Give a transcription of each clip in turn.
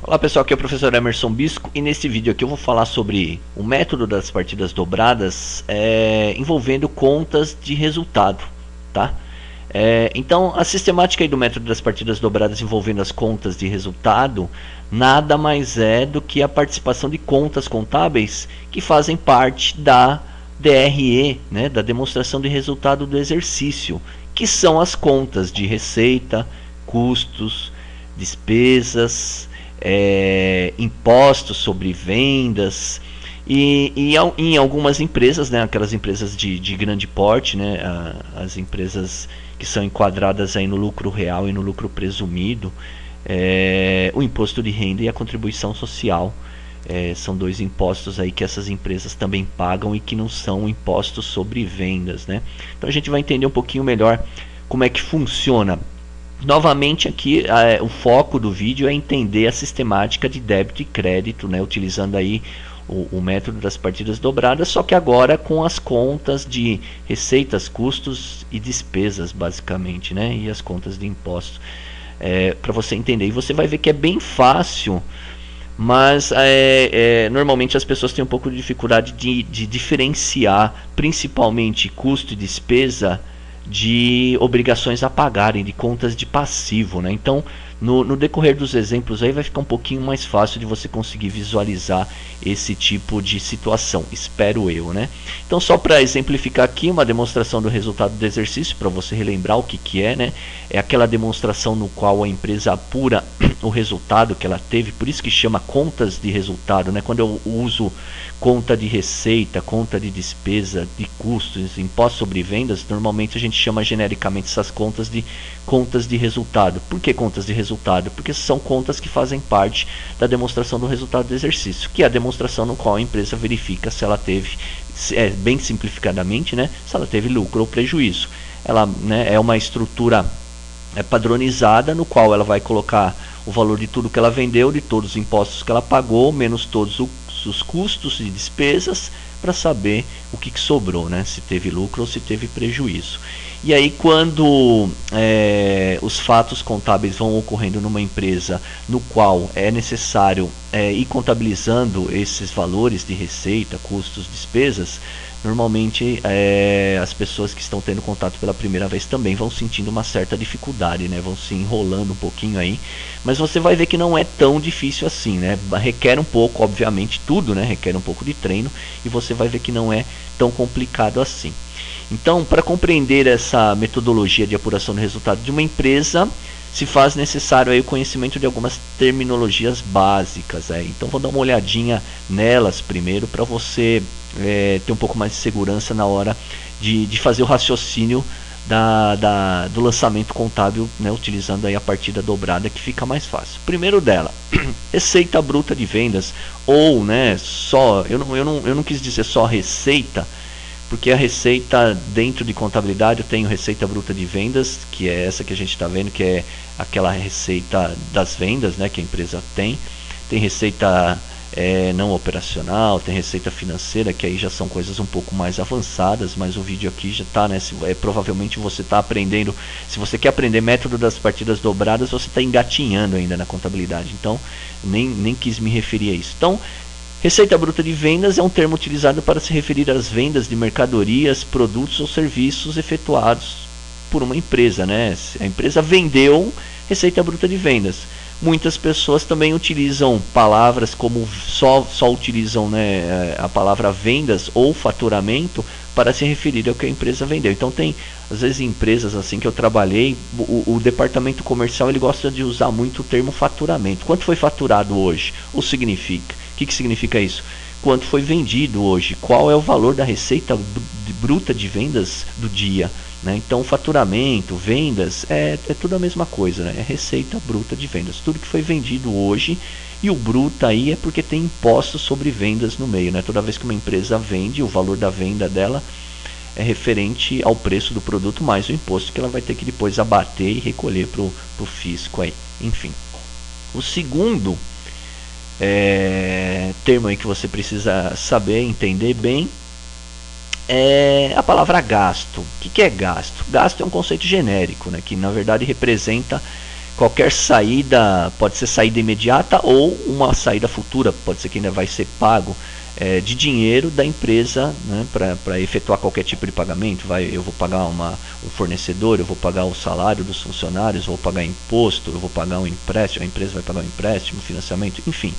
Olá pessoal, aqui é o professor Emerson Bisco e nesse vídeo aqui eu vou falar sobre o método das partidas dobradas envolvendo contas de resultado, tá? Então a sistemática aí do método das partidas dobradas envolvendo as contas de resultado nada mais é do que a participação de contas contábeis que fazem parte da DRE, né, da demonstração de resultado do exercício, que são as contas de receita, custos, despesas, impostos sobre vendas e em algumas empresas, né, aquelas empresas de grande porte, né, as empresas que são enquadradas aí no lucro real e no lucro presumido, o imposto de renda e a contribuição social. São dois impostos aí que essas empresas também pagam e que não são impostos sobre vendas, né? Então a gente vai entender um pouquinho melhor como é que funciona. Novamente aqui o foco do vídeo é entender a sistemática de débito e crédito, né, utilizando aí o método das partidas dobradas, só que agora com as contas de receitas, custos e despesas basicamente, né, e as contas de impostos, para você entender. E você vai ver que é bem fácil, mas normalmente as pessoas têm um pouco de dificuldade de diferenciar principalmente custo e despesa de obrigações a pagarem, de contas de passivo, né? Então, no decorrer dos exemplos aí vai ficar um pouquinho mais fácil de você conseguir visualizar esse tipo de situação, espero eu, né? Então, só para exemplificar aqui uma demonstração do resultado do exercício, para você relembrar o que é, né? É aquela demonstração no qual a empresa apura o resultado que ela teve, por isso que chama contas de resultado, né? Quando eu uso conta de receita, conta de despesa, de custos, imposto sobre vendas, normalmente a gente chama genericamente essas contas de resultado. Por que contas de resultado? Porque são contas que fazem parte da demonstração do resultado do exercício, que é a demonstração no qual a empresa verifica se ela teve, bem simplificadamente, né, se ela teve lucro ou prejuízo. Ela, né, é uma estrutura padronizada no qual ela vai colocar o valor de tudo que ela vendeu, de todos os impostos que ela pagou, menos todos os custos e despesas, para saber o que sobrou, né? Se teve lucro ou se teve prejuízo. E aí quando os fatos contábeis vão ocorrendo numa empresa no qual é necessário ir contabilizando esses valores de receita, custos, despesas, normalmente as pessoas que estão tendo contato pela primeira vez também vão sentindo uma certa dificuldade, né? Vão se enrolando um pouquinho aí, mas você vai ver que não é tão difícil assim, né? Requer um pouco, obviamente, tudo, né? Requer um pouco de treino e você vai ver que não é tão complicado assim. Então, para compreender essa metodologia de apuração do resultado de uma empresa, se faz necessário aí o conhecimento de algumas terminologias básicas. Então, vou dar uma olhadinha nelas primeiro para você ter um pouco mais de segurança na hora de fazer o raciocínio do lançamento contábil, né, utilizando aí a partida dobrada, que fica mais fácil. Primeiro dela, receita bruta de vendas, ou, né, só, eu não quis dizer só receita, porque a receita dentro de contabilidade eu tenho receita bruta de vendas, que é essa que a gente está vendo, que é aquela receita das vendas, né, que a empresa tem receita não operacional, tem receita financeira, que aí já são coisas um pouco mais avançadas, mas o vídeo aqui já está, né, provavelmente você está aprendendo, se você quer aprender método das partidas dobradas, você está engatinhando ainda na contabilidade, então nem quis me referir a isso. Então, receita bruta de vendas é um termo utilizado para se referir às vendas de mercadorias, produtos ou serviços efetuados por uma empresa, né? A empresa vendeu receita bruta de vendas. Muitas pessoas também utilizam palavras como só utilizam, né, a palavra vendas ou faturamento para se referir ao que a empresa vendeu. Então tem às vezes empresas assim que eu trabalhei, o departamento comercial ele gosta de usar muito o termo faturamento. Quanto foi faturado hoje? O significa? O que significa isso? Quanto foi vendido hoje? Qual é o valor da receita bruta de vendas do dia? Né? Então faturamento, vendas, é tudo a mesma coisa, né? É receita bruta de vendas, tudo que foi vendido hoje, e o bruto aí é porque tem impostos sobre vendas no meio, né? Toda vez que uma empresa vende, o valor da venda dela é referente ao preço do produto mais o imposto que ela vai ter que depois abater e recolher para o fisco aí. Enfim, o segundo termo aí que você precisa saber, entender bem, é a palavra gasto. O que é gasto? Gasto é um conceito genérico, né, que na verdade representa qualquer saída pode ser saída imediata ou uma saída futura, pode ser que ainda vai ser pago de dinheiro da empresa, né, para efetuar qualquer tipo de pagamento. Eu vou pagar um fornecedor, eu vou pagar o salário dos funcionários, eu vou pagar imposto, eu vou pagar um empréstimo, a empresa vai pagar um empréstimo, financiamento, enfim.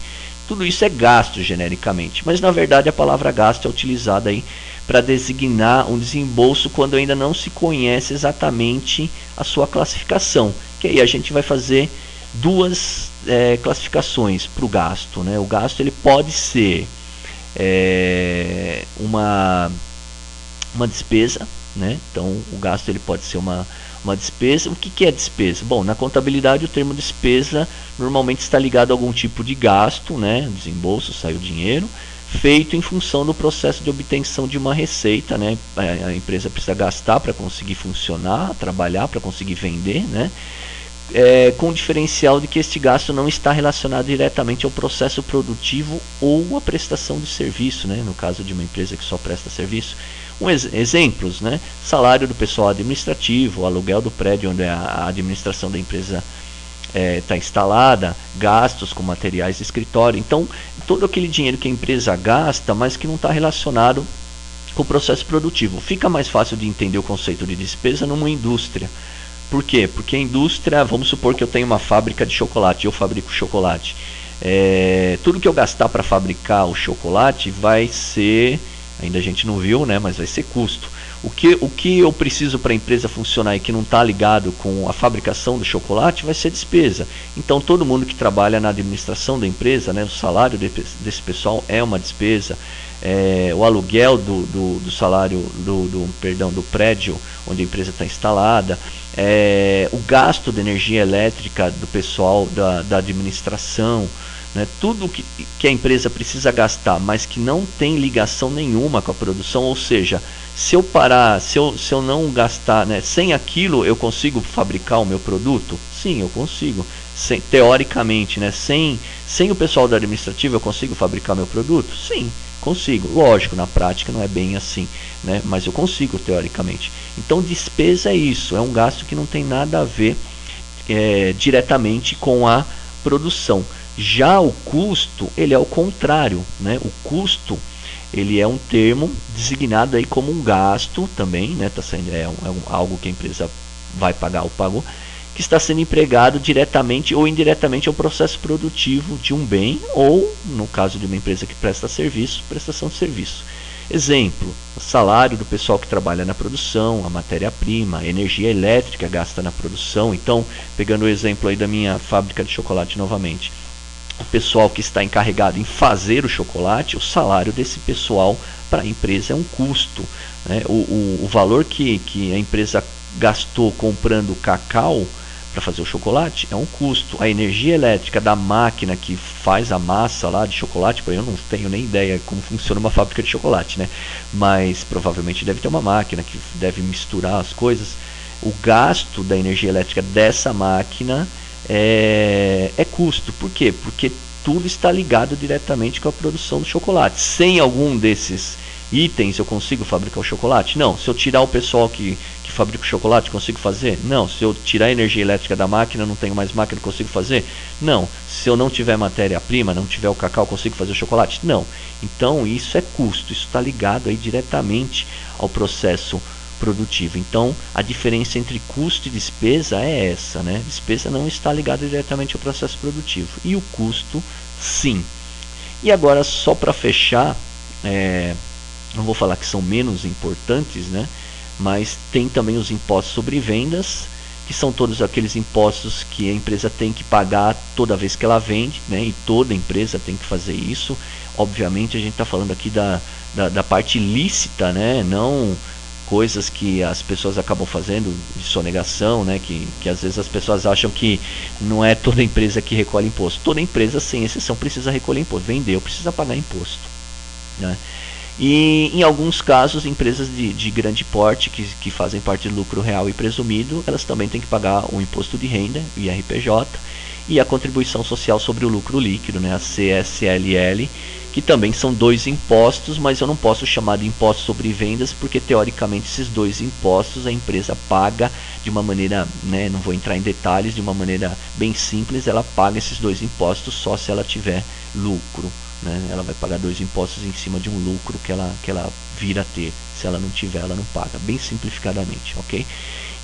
Tudo isso é gasto genericamente, mas na verdade a palavra gasto é utilizada aí para designar um desembolso quando ainda não se conhece exatamente a sua classificação. Que aí a gente vai fazer duas classificações para o gasto, né? O gasto ele pode ser uma despesa, né? Então o gasto ele pode ser uma despesa. O que é despesa? Bom, na contabilidade o termo despesa normalmente está ligado a algum tipo de gasto, né? Desembolso, sai o dinheiro, feito em função do processo de obtenção de uma receita, né? A empresa precisa gastar para conseguir funcionar, trabalhar para conseguir vender, né? Com o diferencial de que este gasto não está relacionado diretamente ao processo produtivo ou à prestação de serviço, né? No caso de uma empresa que só presta serviço. Exemplos, né? Salário do pessoal administrativo, aluguel do prédio onde a administração da empresa está instalada, gastos com materiais de escritório. Então, todo aquele dinheiro que a empresa gasta, mas que não está relacionado com o processo produtivo. Fica mais fácil de entender o conceito de despesa numa indústria. Por quê? Porque a indústria, vamos supor que eu tenho uma fábrica de chocolate, eu fabrico chocolate. Tudo que eu gastar para fabricar o chocolate vai ser, ainda a gente não viu, né, mas vai ser custo. O que eu preciso para a empresa funcionar e que não está ligado com a fabricação do chocolate vai ser despesa. Então todo mundo que trabalha na administração da empresa, né, o salário desse pessoal é uma despesa. O aluguel do salário do prédio onde a empresa está instalada, o gasto de energia elétrica do pessoal da administração, né? Tudo que a empresa precisa gastar, mas que não tem ligação nenhuma com a produção, ou seja, se eu parar, se eu não gastar, né, sem aquilo eu consigo fabricar o meu produto? Sim, eu consigo. Teoricamente, né, sem o pessoal da administrativa eu consigo fabricar meu produto? Sim, consigo. Lógico, na prática não é bem assim, né, mas eu consigo teoricamente. Então despesa é isso, é um gasto que não tem nada a ver diretamente com a produção. Já o custo, ele é o contrário, né? O custo, ele é um termo designado aí como um gasto também, né? Tá sendo, algo que a empresa vai pagar ou pagou, que está sendo empregado diretamente ou indiretamente ao processo produtivo de um bem, ou, no caso de uma empresa que presta serviço, prestação de serviço. Exemplo, o salário do pessoal que trabalha na produção, a matéria-prima, a energia elétrica gasta na produção. Então, pegando o exemplo aí da minha fábrica de chocolate novamente, o pessoal que está encarregado em fazer o chocolate, o salário desse pessoal para a empresa é um custo, né? O valor que a empresa gastou comprando cacau para fazer o chocolate é um custo. A energia elétrica da máquina que faz a massa lá de chocolate, eu não tenho nem ideia como funciona uma fábrica de chocolate, né? Mas provavelmente deve ter uma máquina que deve misturar as coisas. O gasto da energia elétrica dessa máquina é custo. Por quê? Porque tudo está ligado diretamente com a produção do chocolate. Sem algum desses itens eu consigo fabricar o chocolate? Não. Se eu tirar o pessoal que fabrica o chocolate, consigo fazer? Não. Se eu tirar a energia elétrica da máquina, não tenho mais máquina, consigo fazer? Não. Se eu não tiver matéria-prima, não tiver o cacau, consigo fazer o chocolate? Não. Então isso é custo, isso está ligado aí diretamente ao processo produtivo. Então a diferença entre custo e despesa é essa, né? Despesa não está ligada diretamente ao processo produtivo e o custo sim. E agora, só para fechar, não vou falar que são menos importantes, né? Mas tem também os impostos sobre vendas, que são todos aqueles impostos que a empresa tem que pagar toda vez que ela vende, né? E toda empresa tem que fazer isso. Obviamente a gente está falando aqui da parte lícita, né? Não coisas que as pessoas acabam fazendo de sonegação, né? Que às vezes as pessoas acham que não é toda empresa que recolhe imposto. Toda empresa, sem exceção, precisa recolher imposto. Vendeu, precisa pagar imposto, né? E em alguns casos, empresas de grande porte, que fazem parte do lucro real e presumido, elas também têm que pagar o imposto de renda, o IRPJ, e a contribuição social sobre o lucro líquido, né, a CSLL, que também são dois impostos, mas eu não posso chamar de imposto sobre vendas, porque teoricamente esses dois impostos a empresa paga de uma maneira, né, não vou entrar em detalhes, de uma maneira bem simples, ela paga esses dois impostos só se ela tiver lucro. Né? Ela vai pagar dois impostos em cima de um lucro que ela vir a ter. Se ela não tiver, ela não paga, bem simplificadamente, ok?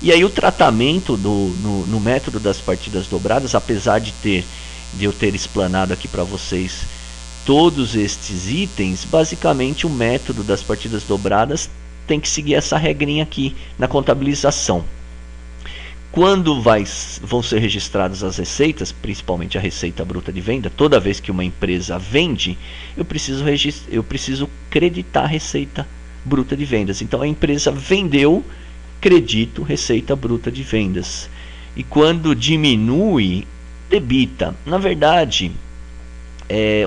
E aí o tratamento no método das partidas dobradas, apesar de eu ter explanado aqui para vocês todos estes itens, basicamente o método das partidas dobradas tem que seguir essa regrinha aqui na contabilização. Quando vão ser registradas as receitas, principalmente a receita bruta de venda, toda vez que uma empresa vende, eu preciso creditar a receita bruta de vendas. Então a empresa vendeu, credito receita bruta de vendas. E quando diminui, debita. Na verdade,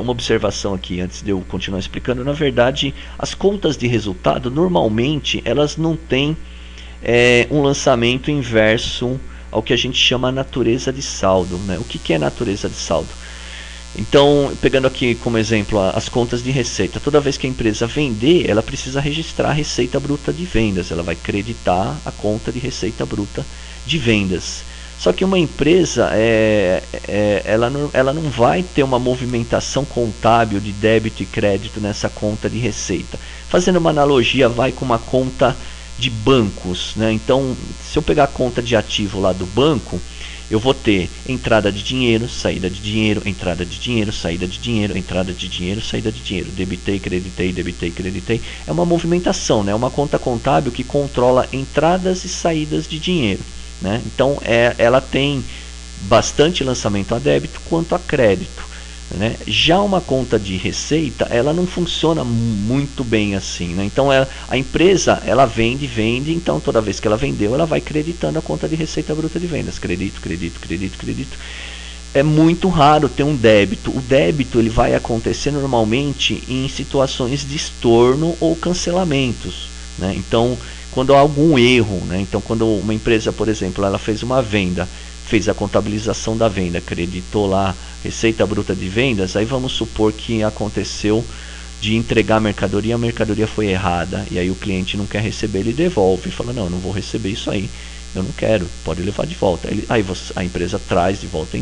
uma observação aqui antes de eu continuar explicando, na verdade, as contas de resultado normalmente elas não têm um lançamento inverso ao que a gente chama natureza de saldo, né? O que é natureza de saldo? Então, pegando aqui como exemplo as contas de receita, toda vez que a empresa vender, ela precisa registrar a receita bruta de vendas, ela vai creditar a conta de receita bruta de vendas. Só que uma empresa, ela não vai ter uma movimentação contábil de débito e crédito nessa conta de receita. Fazendo uma analogia, vai com uma conta de bancos, né? Então, se eu pegar a conta de ativo lá do banco, eu vou ter entrada de dinheiro, saída de dinheiro, entrada de dinheiro, saída de dinheiro, entrada de dinheiro, saída de dinheiro, debitei, creditei. É uma movimentação, né? Uma conta contábil que controla entradas e saídas de dinheiro, né? Então, ela tem bastante lançamento a débito quanto a crédito. Né? Já uma conta de receita, ela não funciona muito bem assim, né? Então a empresa ela vende, então toda vez que ela vendeu, ela vai creditando a conta de receita bruta de vendas, credito. É muito raro ter um débito. O débito ele vai acontecer normalmente em situações de estorno ou cancelamentos, né? Então quando há algum erro, né? Então quando uma empresa, por exemplo, ela fez uma venda, fez a contabilização da venda, creditou lá receita bruta de vendas, aí vamos supor que aconteceu de entregar a mercadoria foi errada, e aí o cliente não quer receber, ele devolve, fala, não vou receber isso aí, eu não quero, pode levar de volta. Aí a empresa traz de volta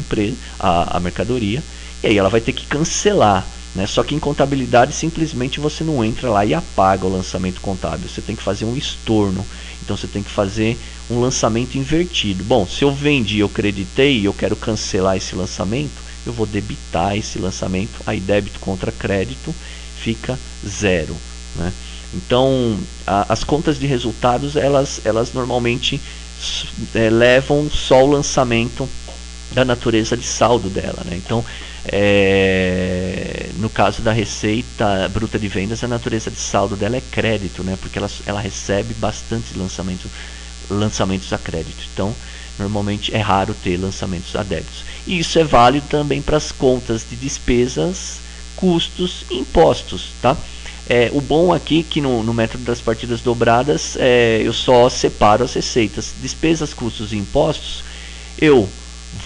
a mercadoria, e aí ela vai ter que cancelar, né? Só que em contabilidade simplesmente você não entra lá e apaga o lançamento contábil, você tem que fazer um estorno. Então você tem que fazer um lançamento invertido. Bom, se eu vendi, eu creditei e eu quero cancelar esse lançamento, eu vou debitar esse lançamento, aí débito contra crédito fica zero, né? Então as contas de resultados elas normalmente levam só o lançamento da natureza de saldo dela, né? Então no caso da receita bruta de vendas, a natureza de saldo dela é crédito, né? Porque ela recebe bastante lançamentos a crédito. Então normalmente é raro ter lançamentos a débitos. E isso é válido também para as contas de despesas, custos e impostos, tá? O bom aqui que no método das partidas dobradas eu só separo as receitas. Despesas, custos e impostos eu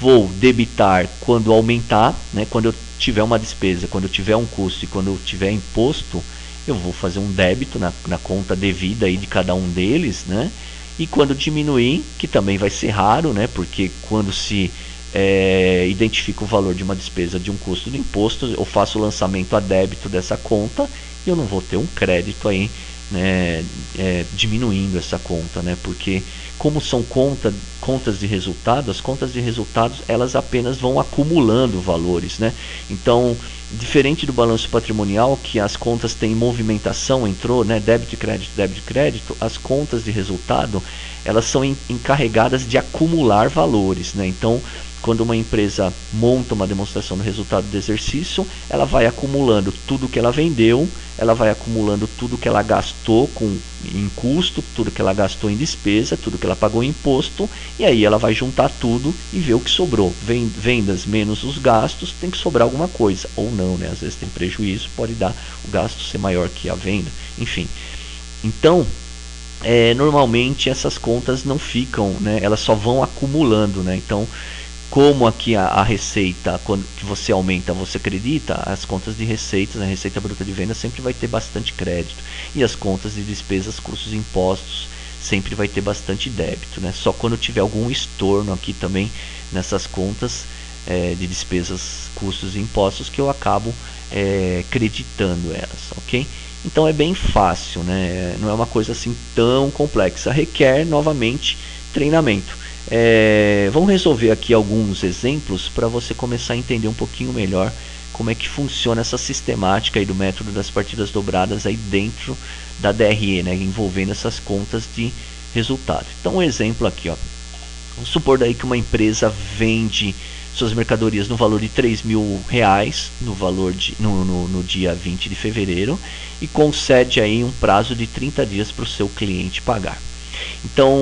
vou debitar quando aumentar, né? Quando eu tiver uma despesa, quando eu tiver um custo e quando eu tiver imposto, eu vou fazer um débito na conta devida aí de cada um deles, né? E quando diminuir, que também vai ser raro, né? Porque quando se identifica o valor de uma despesa, de um custo do imposto, eu faço o lançamento a débito dessa conta e eu não vou ter um crédito aí, né, diminuindo essa conta, né? Porque como são contas de resultado, as contas de resultados elas apenas vão acumulando valores, né? Então, diferente do balanço patrimonial, que as contas têm movimentação, entrou, né, débito e crédito, as contas de resultado elas são encarregadas de acumular valores, né? Então, quando uma empresa monta uma demonstração do resultado do exercício, ela vai acumulando tudo que ela vendeu, ela vai acumulando tudo que ela gastou em custo, tudo que ela gastou em despesa, tudo que ela pagou em imposto, e aí ela vai juntar tudo e ver o que sobrou. Vendas menos os gastos, tem que sobrar alguma coisa, ou não, né? Às vezes tem prejuízo, pode dar o gasto ser maior que a venda, enfim. Então, normalmente essas contas não ficam, né? Elas só vão acumulando, né? Então, como aqui a receita, quando que você aumenta, você acredita, as contas de receitas, a receita bruta de venda sempre vai ter bastante crédito. E as contas de despesas, custos e impostos sempre vai ter bastante débito, né? Só quando tiver algum estorno aqui também nessas contas de despesas, custos e impostos que eu acabo creditando elas, ok? Então é bem fácil, né? Não é uma coisa assim tão complexa, requer novamente treinamento. Vamos resolver aqui alguns exemplos para você começar a entender um pouquinho melhor como é que funciona essa sistemática aí do método das partidas dobradas aí dentro da DRE, né, envolvendo essas contas de resultado. Então um exemplo aqui, ó. Vamos supor daí que uma empresa vende suas mercadorias no valor de R$3.000 no dia 20 de fevereiro e concede aí um prazo de 30 dias para o seu cliente pagar. Então,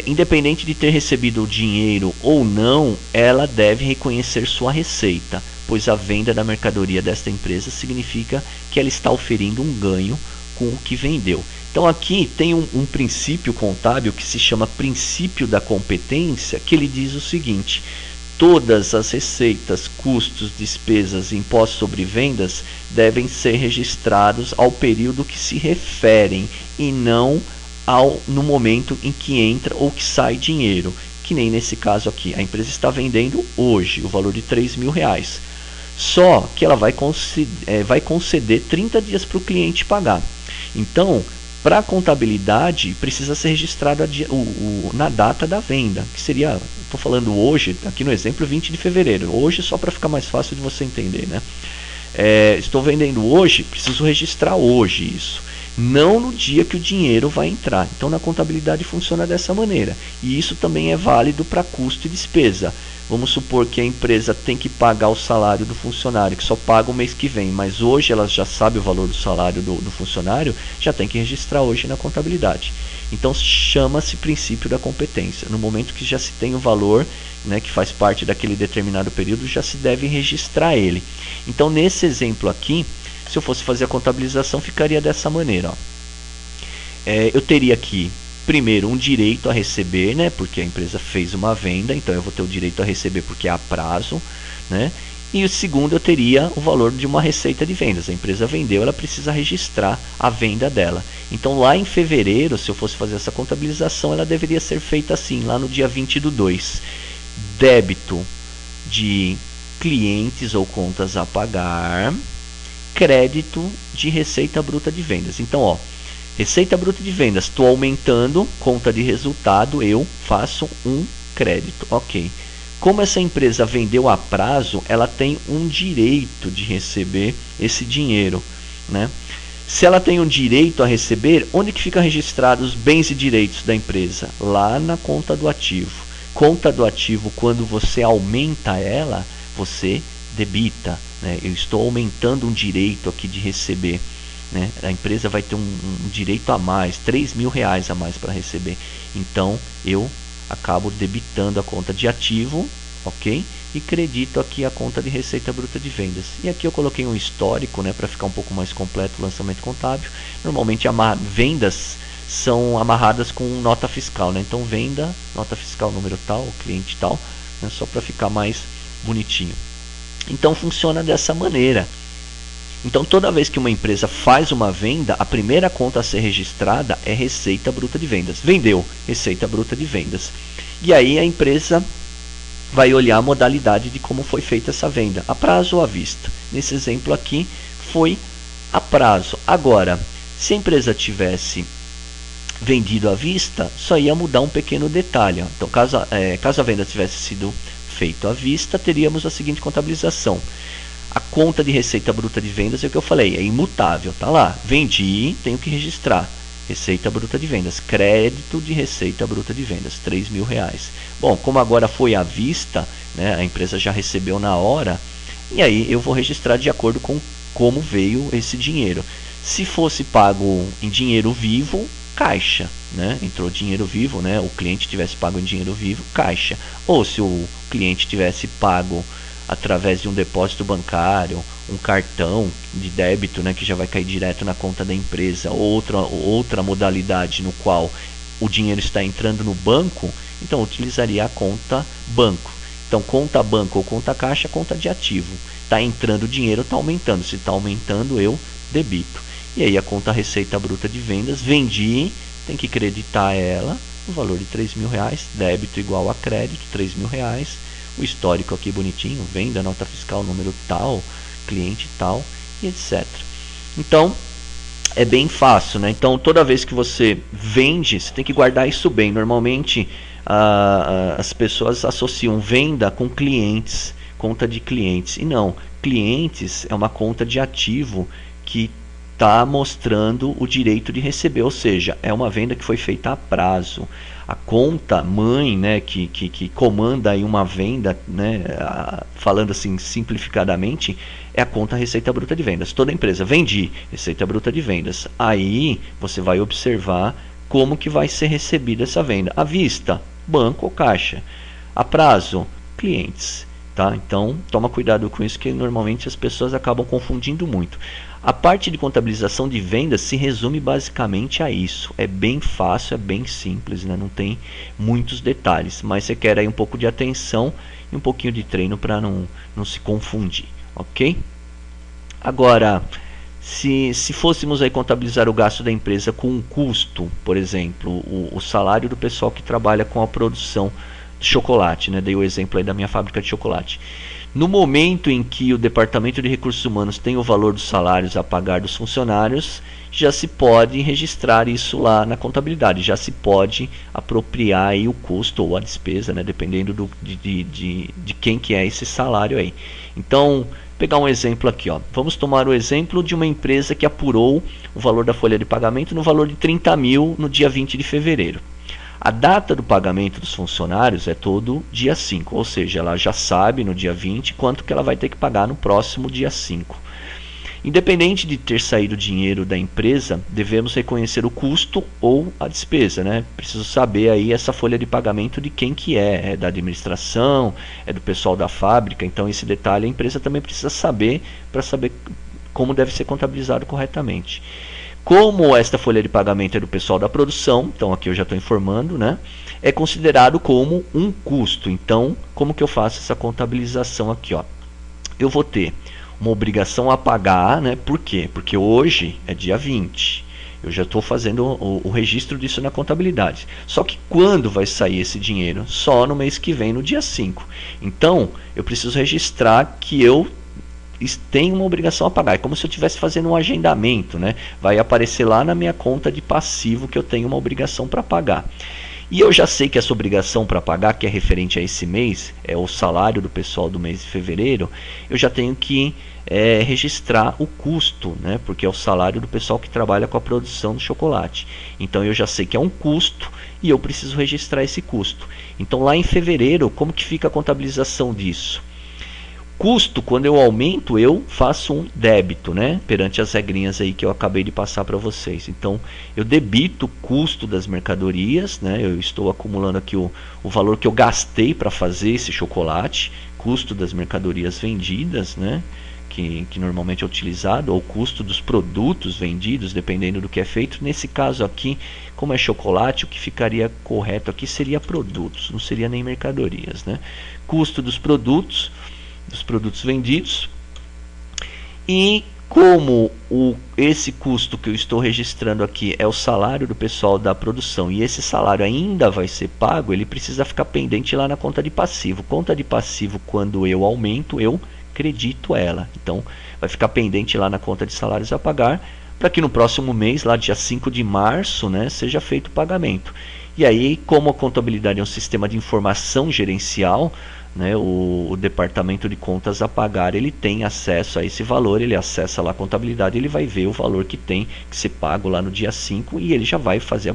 independente de ter recebido o dinheiro ou não, ela deve reconhecer sua receita, pois a venda da mercadoria desta empresa significa que ela está oferindo um ganho com o que vendeu. Então aqui tem um princípio contábil que se chama princípio da competência, que ele diz o seguinte: todas as receitas, custos, despesas e impostos sobre vendas devem ser registrados ao período que se referem e não no momento em que entra ou que sai dinheiro, que nem nesse caso aqui. A empresa está vendendo hoje o valor de R$3.000, só que ela vai conceder 30 dias para o cliente pagar. Então, para a contabilidade, precisa ser registrado na data da venda, que seria, estou falando hoje, aqui no exemplo, 20 de fevereiro. Hoje, só para ficar mais fácil de você entender, né? Estou vendendo hoje, preciso registrar hoje isso, não no dia que o dinheiro vai entrar. Então, na contabilidade funciona dessa maneira. E isso também é válido para custo e despesa. Vamos supor que a empresa tem que pagar o salário do funcionário, que só paga o mês que vem, mas hoje ela já sabe o valor do salário do funcionário, já tem que registrar hoje na contabilidade. Então chama-se princípio da competência. No momento que já se tem o valor, né, que faz parte daquele determinado período, já se deve registrar ele. Então nesse exemplo aqui, se eu fosse fazer a contabilização, ficaria dessa maneira, ó. Eu teria aqui primeiro um direito a receber, né, porque a empresa fez uma venda, então eu vou ter o direito a receber porque é a prazo, né? E o segundo, eu teria o valor de uma receita de vendas. A empresa vendeu, ela precisa registrar a venda dela. Então lá em fevereiro, se eu fosse fazer essa contabilização, ela deveria ser feita assim, lá no dia 20/2. Débito de clientes ou contas a pagar, crédito de receita bruta de vendas. Então, ó, receita bruta de vendas, estou aumentando, conta de resultado, eu faço um crédito, ok. Como essa empresa vendeu a prazo, ela tem um direito de receber esse dinheiro, né? Se ela tem um direito a receber, onde que ficam registrados os bens e direitos da empresa? Lá na conta do ativo. Conta do ativo, quando você aumenta ela, você debita, né? Eu estou aumentando um direito aqui de receber, né? A empresa vai ter um direito a mais, R$3.000 a mais para receber. Então eu acabo debitando a conta de ativo, ok? E credito aqui a conta de receita bruta de vendas. E aqui eu coloquei um histórico, né, para ficar um pouco mais completo o lançamento contábil. Normalmente vendas são amarradas com nota fiscal, né? Então venda, nota fiscal número tal, cliente tal, né, só para ficar mais bonitinho. Então funciona dessa maneira. Então toda vez que uma empresa faz uma venda, a primeira conta a ser registrada é receita bruta de vendas. Vendeu, receita bruta de vendas. E aí a empresa vai olhar a modalidade de como foi feita essa venda, a prazo ou à vista. Nesse exemplo aqui foi a prazo. Agora, se a empresa tivesse vendido à vista, só ia mudar um pequeno detalhe. Então caso a venda tivesse sido feita à vista, teríamos a seguinte contabilização. A conta de receita bruta de vendas é o que eu falei, é imutável, tá lá. Vendi, tenho que registrar. Receita bruta de vendas, crédito de receita bruta de vendas, R$3.000. Bom, como agora foi à vista, né, a empresa já recebeu na hora, e aí eu vou registrar de acordo com como veio esse dinheiro. Se fosse pago em dinheiro vivo, caixa, né? Entrou dinheiro vivo, né? O cliente tivesse pago em dinheiro vivo, caixa. Ou se o cliente tivesse pago através de um depósito bancário, um cartão de débito, né, que já vai cair direto na conta da empresa, outra modalidade no qual o dinheiro está entrando no banco, então eu utilizaria a conta banco. Então, conta banco ou conta caixa, conta de ativo. Está entrando dinheiro, está aumentando. Se está aumentando, eu debito. E aí a conta receita bruta de vendas, vendi, tem que creditar ela no valor de R$3.000, débito igual a crédito, R$3.000, o histórico aqui bonitinho, venda, nota fiscal, número tal, cliente tal, e etc. Então, é bem fácil, né? Então, toda vez que você vende, você tem que guardar isso bem. Normalmente, as pessoas associam venda com clientes, conta de clientes. E não, clientes é uma conta de ativo que está mostrando o direito de receber, ou seja, é uma venda que foi feita a prazo. A conta mãe, né, que comanda aí uma venda, né, falando assim simplificadamente, é a conta receita bruta de vendas. Toda empresa vendi, receita bruta de vendas. Aí você vai observar como que vai ser recebida essa venda. À vista, banco ou caixa. A prazo, clientes. Tá? Então, toma cuidado com isso, que normalmente as pessoas acabam confundindo muito. A parte de contabilização de vendas se resume basicamente a isso. É bem fácil, é bem simples, né? Não tem muitos detalhes, mas você quer aí um pouco de atenção e um pouquinho de treino para não se confundir, ok? Agora, se fôssemos aí contabilizar o gasto da empresa com um custo, por exemplo, o salário do pessoal que trabalha com a produção de chocolate, né? Dei o exemplo aí da minha fábrica de chocolate. No momento em que o Departamento de Recursos Humanos tem o valor dos salários a pagar dos funcionários, já se pode registrar isso lá na contabilidade, já se pode apropriar aí o custo ou a despesa, né, dependendo de quem que é esse salário aí. Então, pegar um exemplo aqui, ó. Vamos tomar o exemplo de uma empresa que apurou o valor da folha de pagamento no valor de 30 mil no dia 20 de fevereiro. A data do pagamento dos funcionários é todo dia 5, ou seja, ela já sabe no dia 20 quanto que ela vai ter que pagar no próximo dia 5. Independente de ter saído o dinheiro da empresa, devemos reconhecer o custo ou a despesa, né? Preciso saber aí essa folha de pagamento de quem que é da administração, é do pessoal da fábrica, então esse detalhe a empresa também precisa saber para saber como deve ser contabilizado corretamente. Como esta folha de pagamento é do pessoal da produção, então aqui eu já estou informando, né? É considerado como um custo. Então, como que eu faço essa contabilização aqui, ó? Eu vou ter uma obrigação a pagar, né? Por quê? Porque hoje é dia 20. Eu já estou fazendo o registro disso na contabilidade. Só que quando vai sair esse dinheiro? Só no mês que vem, no dia 5. Então, eu preciso registrar que eu tem uma obrigação a pagar. É como se eu estivesse fazendo um agendamento, né? Vai aparecer lá na minha conta de passivo que eu tenho uma obrigação para pagar. E eu já sei que essa obrigação para pagar, que é referente a esse mês, é o salário do pessoal do mês de fevereiro, eu já tenho que registrar o custo, né? Porque é o salário do pessoal que trabalha com a produção do chocolate. Então eu já sei que é um custo e eu preciso registrar esse custo. Então lá em fevereiro, como que fica a contabilização disso? Custo, quando eu aumento, eu faço um débito, né? Perante as regrinhas aí que eu acabei de passar para vocês. Então, eu debito o custo das mercadorias, né? Eu estou acumulando aqui o valor que eu gastei para fazer esse chocolate, custo das mercadorias vendidas, né? Que normalmente é utilizado, ou custo dos produtos vendidos, dependendo do que é feito. Nesse caso aqui, como é chocolate, o que ficaria correto aqui seria produtos, não seria nem mercadorias, né? Custo dos produtos vendidos, e como esse custo que eu estou registrando aqui é o salário do pessoal da produção e esse salário ainda vai ser pago, ele precisa ficar pendente lá na conta de passivo. Conta de passivo, quando eu aumento, eu credito ela. Então vai ficar pendente lá na conta de salários a pagar, para que no próximo mês, lá dia 5 de março, né, seja feito o pagamento. E aí, como a contabilidade é um sistema de informação gerencial, né, o departamento de contas a pagar, ele tem acesso a esse valor, ele acessa lá a contabilidade, ele vai ver o valor que tem que ser pago lá no dia 5 e ele já vai fazer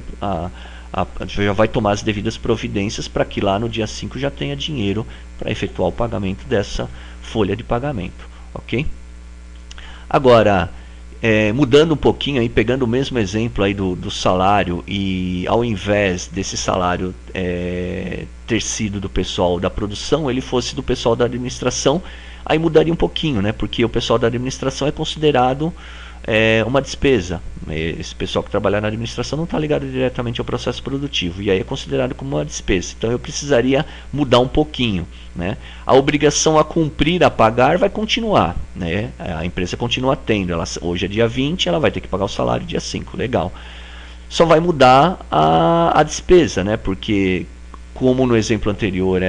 já vai tomar as devidas providências para que lá no dia 5 já tenha dinheiro para efetuar o pagamento dessa folha de pagamento, ok? Agora, mudando um pouquinho aí, pegando o mesmo exemplo aí do salário, e ao invés desse salário ter sido do pessoal da produção, ele fosse do pessoal da administração, aí mudaria um pouquinho, né? Porque o pessoal da administração é considerado uma despesa. Esse pessoal que trabalha na administração não está ligado diretamente ao processo produtivo, e aí é considerado como uma despesa. Então eu precisaria mudar um pouquinho, né? A obrigação a cumprir, a pagar, vai continuar, né? A empresa continua tendo. Hoje é dia 20, ela vai ter que pagar o salário dia 5, legal. Só vai mudar a despesa, né? Porque, como no exemplo anterior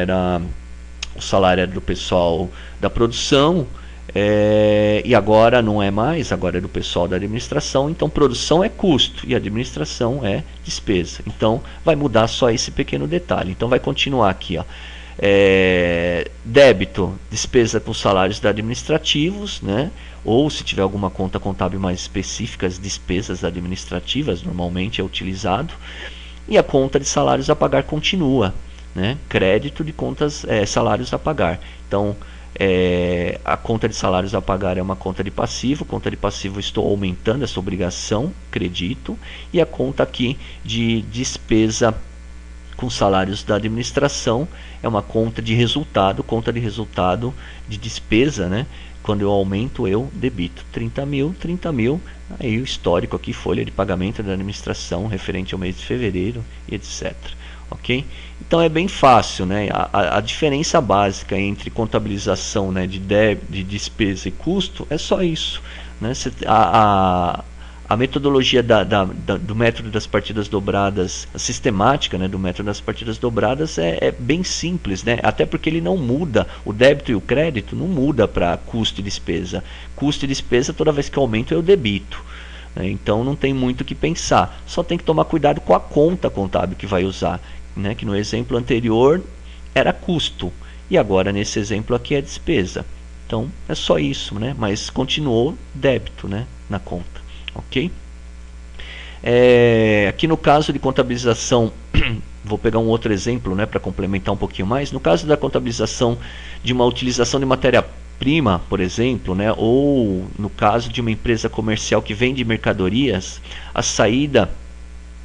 o salário era do pessoal da produção, e agora não é mais, agora é do pessoal da administração. Então produção é custo e administração é despesa. Então vai mudar só esse pequeno detalhe. Então vai continuar aqui, ó. Débito, despesa com salários administrativos, né? Ou se tiver alguma conta contábil mais específica, as despesas administrativas normalmente é utilizado. E a conta de salários a pagar continua, né? Crédito de contas, salários a pagar. Então a conta de salários a pagar é uma conta de passivo. Conta de passivo, estou aumentando essa obrigação, acredito. E a conta aqui de despesa com salários da administração é uma conta de resultado de despesa, né? Quando eu aumento, eu debito 30 mil, aí o histórico aqui, folha de pagamento da administração referente ao mês de fevereiro, etc. Ok? Então é bem fácil, né? A diferença básica entre contabilização, né, de despesa e custo é só isso, né? A metodologia do método das partidas dobradas, a sistemática, né, do método das partidas dobradas é bem simples, né? Até porque ele não muda, o débito e o crédito não muda para custo e despesa. Custo e despesa, toda vez que eu aumento, eu debito, né? Então não tem muito o que pensar, só tem que tomar cuidado com a conta contábil que vai usar, né? Que no exemplo anterior era custo, e agora nesse exemplo aqui é despesa. Então é só isso, né? Mas continuou débito, né, na conta. Ok? Aqui no caso de contabilização, vou pegar um outro exemplo, né, para complementar um pouquinho mais. No caso da contabilização de uma utilização de matéria-prima, por exemplo, né, ou no caso de uma empresa comercial que vende mercadorias, a saída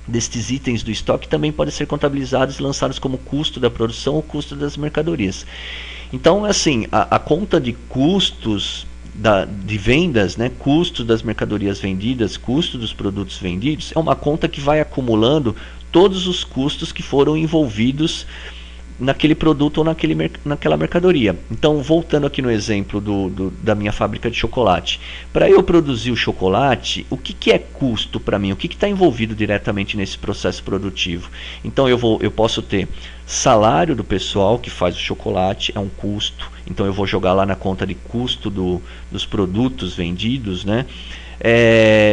destes itens do estoque também podem ser contabilizados e lançados como custo da produção ou custo das mercadorias. Então, assim, a conta de custos de vendas, né, custo das mercadorias vendidas, custo dos produtos vendidos, é uma conta que vai acumulando todos os custos que foram envolvidos naquele produto ou naquela mercadoria. Então, voltando aqui no exemplo da minha fábrica de chocolate, para eu produzir o chocolate, o que é custo para mim? O que está envolvido diretamente nesse processo produtivo? Então eu posso ter salário do pessoal que faz o chocolate, é um custo. Então eu vou jogar lá na conta de custo dos produtos vendidos, né?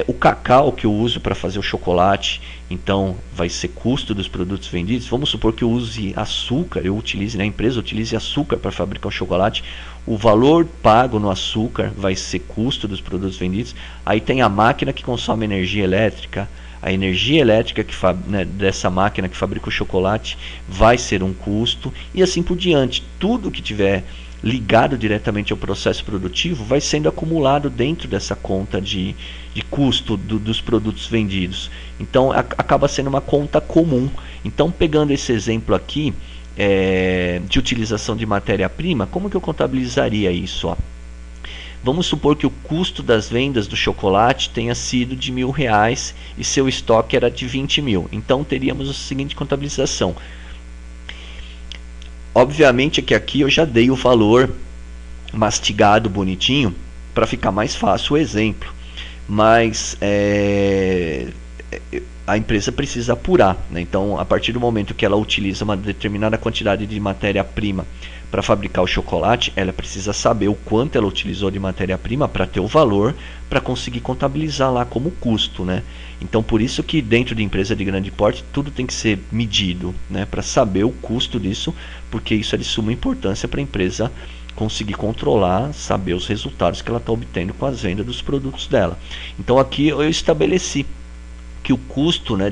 O cacau que eu uso para fazer o chocolate, então vai ser custo dos produtos vendidos. Vamos supor que eu use açúcar, a empresa utilize açúcar para fabricar o chocolate. O valor pago no açúcar vai ser custo dos produtos vendidos. Aí tem a máquina que consome energia elétrica. A energia elétrica dessa máquina que fabrica o chocolate vai ser um custo, e assim por diante. Tudo que tiver ligado diretamente ao processo produtivo vai sendo acumulado dentro dessa conta de custo dos produtos vendidos. Então acaba sendo uma conta comum. Então, pegando esse exemplo aqui de utilização de matéria-prima, como que eu contabilizaria isso? Ó? Vamos supor que o custo das vendas do chocolate tenha sido de R$1.000 e seu estoque era de 20 mil. Então teríamos a seguinte contabilização. Obviamente que aqui eu já dei o valor mastigado, bonitinho, para ficar mais fácil o exemplo. Mas a empresa precisa apurar, né? Então, a partir do momento que ela utiliza uma determinada quantidade de matéria-prima para fabricar o chocolate, ela precisa saber o quanto ela utilizou de matéria-prima para ter o valor, para conseguir contabilizar lá como custo, né? Então, por isso que dentro de empresa de grande porte, tudo tem que ser medido, né? Para saber o custo disso, porque isso é de suma importância para a empresa conseguir controlar, saber os resultados que ela está obtendo com as vendas dos produtos dela. Então, aqui eu estabeleci que o custo, né,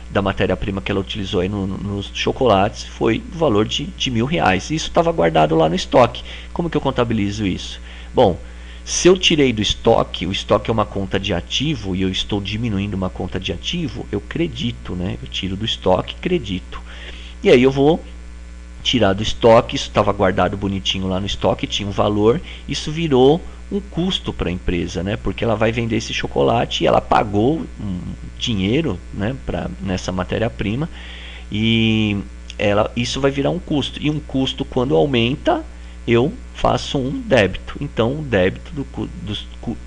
da matéria-prima que ela utilizou aí nos chocolates foi o valor de R$1.000. Isso estava guardado lá no estoque. Como que eu contabilizo isso? Bom, Se eu tirei do estoque, o estoque é uma conta de ativo e eu estou diminuindo uma conta de ativo, eu credito, né? Eu tiro do estoque, credito. E aí eu vou tirar do estoque, isso estava guardado bonitinho lá no estoque, tinha um valor, isso virou um custo para a empresa, né? Porque ela vai vender esse chocolate e ela pagou dinheiro, né, nessa matéria-prima, e isso vai virar um custo. E um custo, quando aumenta, eu faço um débito. Então, o débito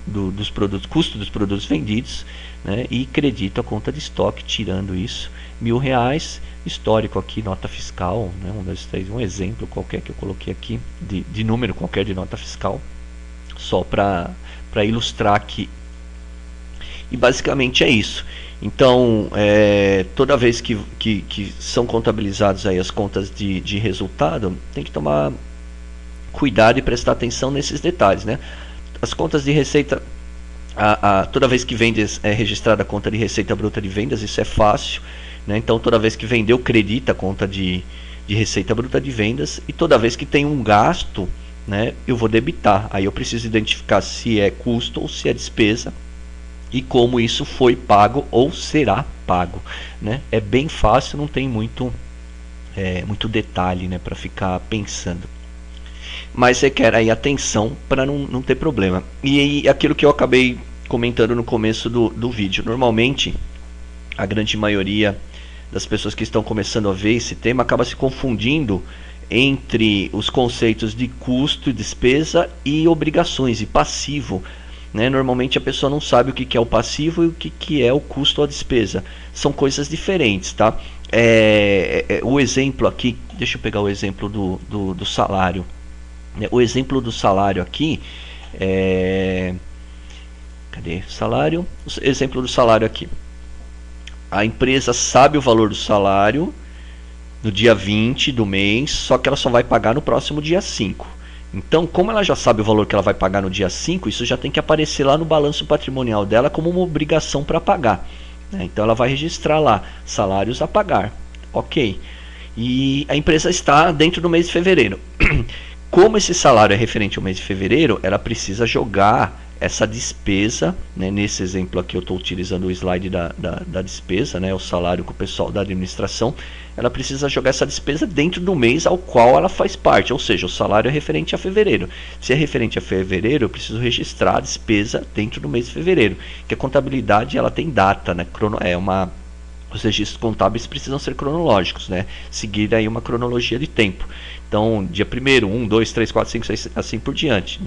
dos produtos, custo dos produtos vendidos, né, e credito a conta de estoque, tirando isso, R$1.000, histórico aqui, nota fiscal, né, um exemplo qualquer que eu coloquei aqui, de número qualquer de nota fiscal, só para ilustrar aqui. E basicamente é isso. Então, toda vez que são contabilizados aí as contas de resultado, tem que tomar cuidado e prestar atenção nesses detalhes, né? As contas de receita, toda vez que vende é registrada a conta de receita bruta de vendas, isso é fácil, né? Então, toda vez que vendeu, credita a conta de receita bruta de vendas, e toda vez que tem um gasto, né, eu vou debitar. Aí eu preciso identificar se é custo ou se é despesa e como isso foi pago ou será pago, né? É bem fácil, não tem muito detalhe, né, para ficar pensando. Mas requer aí atenção para não ter problema. E aquilo que eu acabei comentando no começo do vídeo, normalmente a grande maioria das pessoas que estão começando a ver esse tema acaba se confundindo entre os conceitos de custo, despesa e obrigações e passivo, né? Normalmente a pessoa não sabe o que é o passivo e o que é o custo ou a despesa. São coisas diferentes, tá? O exemplo aqui, deixa eu pegar o exemplo do salário. O exemplo do salário aqui cadê? Salário. O exemplo do salário aqui. A empresa sabe o valor do salário no dia 20 do mês, só que ela só vai pagar no próximo dia 5. Então, como ela já sabe o valor que ela vai pagar no dia 5, isso já tem que aparecer lá no balanço patrimonial dela como uma obrigação para pagar, né? Então ela vai registrar lá, salários a pagar. Ok. E a empresa está dentro do mês de fevereiro. Como esse salário é referente ao mês de fevereiro, ela precisa jogar essa despesa, né? Nesse exemplo aqui eu estou utilizando o slide da despesa, né? O salário com o pessoal da administração. Ela precisa jogar essa despesa dentro do mês ao qual ela faz parte, ou seja, o salário é referente a fevereiro. Se é referente a fevereiro, eu preciso registrar a despesa dentro do mês de fevereiro, que a contabilidade ela tem data, né? Os registros contábeis precisam ser cronológicos, né? Seguir aí uma cronologia de tempo. Então, dia 1º, 1, 2, 3, 4, 5, 6, assim por diante.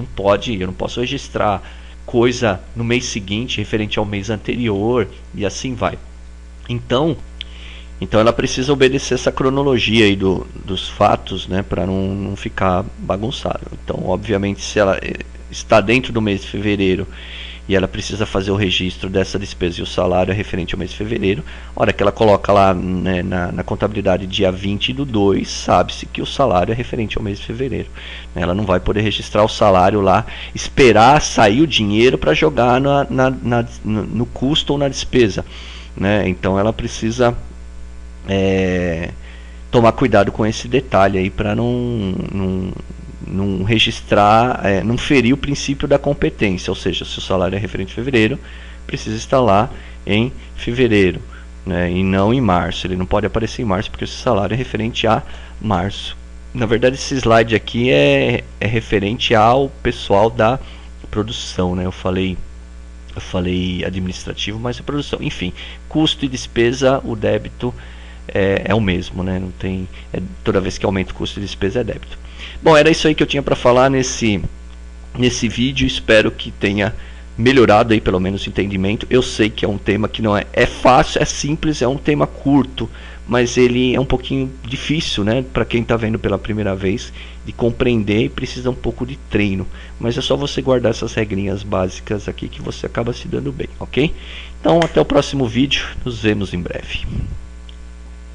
Eu não posso registrar coisa no mês seguinte referente ao mês anterior e assim vai. Então ela precisa obedecer essa cronologia aí dos fatos, né, para não ficar bagunçado. Então, obviamente, se ela está dentro do mês de fevereiro e ela precisa fazer o registro dessa despesa e o salário é referente ao mês de fevereiro, a hora que ela coloca lá, né, na contabilidade dia 20/2, sabe-se que o salário é referente ao mês de fevereiro. Ela não vai poder registrar o salário lá, esperar sair o dinheiro para jogar no custo ou na despesa, né? Então ela precisa tomar cuidado com esse detalhe aí para não registrar, não ferir o princípio da competência, ou seja, se o salário é referente a fevereiro, precisa estar lá em fevereiro, né, e não em março. Ele não pode aparecer em março porque esse salário é referente a março. Na verdade, esse slide aqui é referente ao pessoal da produção, né? Eu falei administrativo, mas é produção. Enfim, custo e despesa, o débito é o mesmo, né? Não tem, toda vez que aumenta o custo e despesa é débito. Bom, era isso aí que eu tinha para falar nesse vídeo. Espero que tenha melhorado aí pelo menos o entendimento. Eu sei que é um tema que não é fácil, é simples, é um tema curto, mas ele é um pouquinho difícil, né, para quem está vendo pela primeira vez de compreender e precisa um pouco de treino. Mas é só você guardar essas regrinhas básicas aqui que você acaba se dando bem, ok? Então até o próximo vídeo, nos vemos em breve.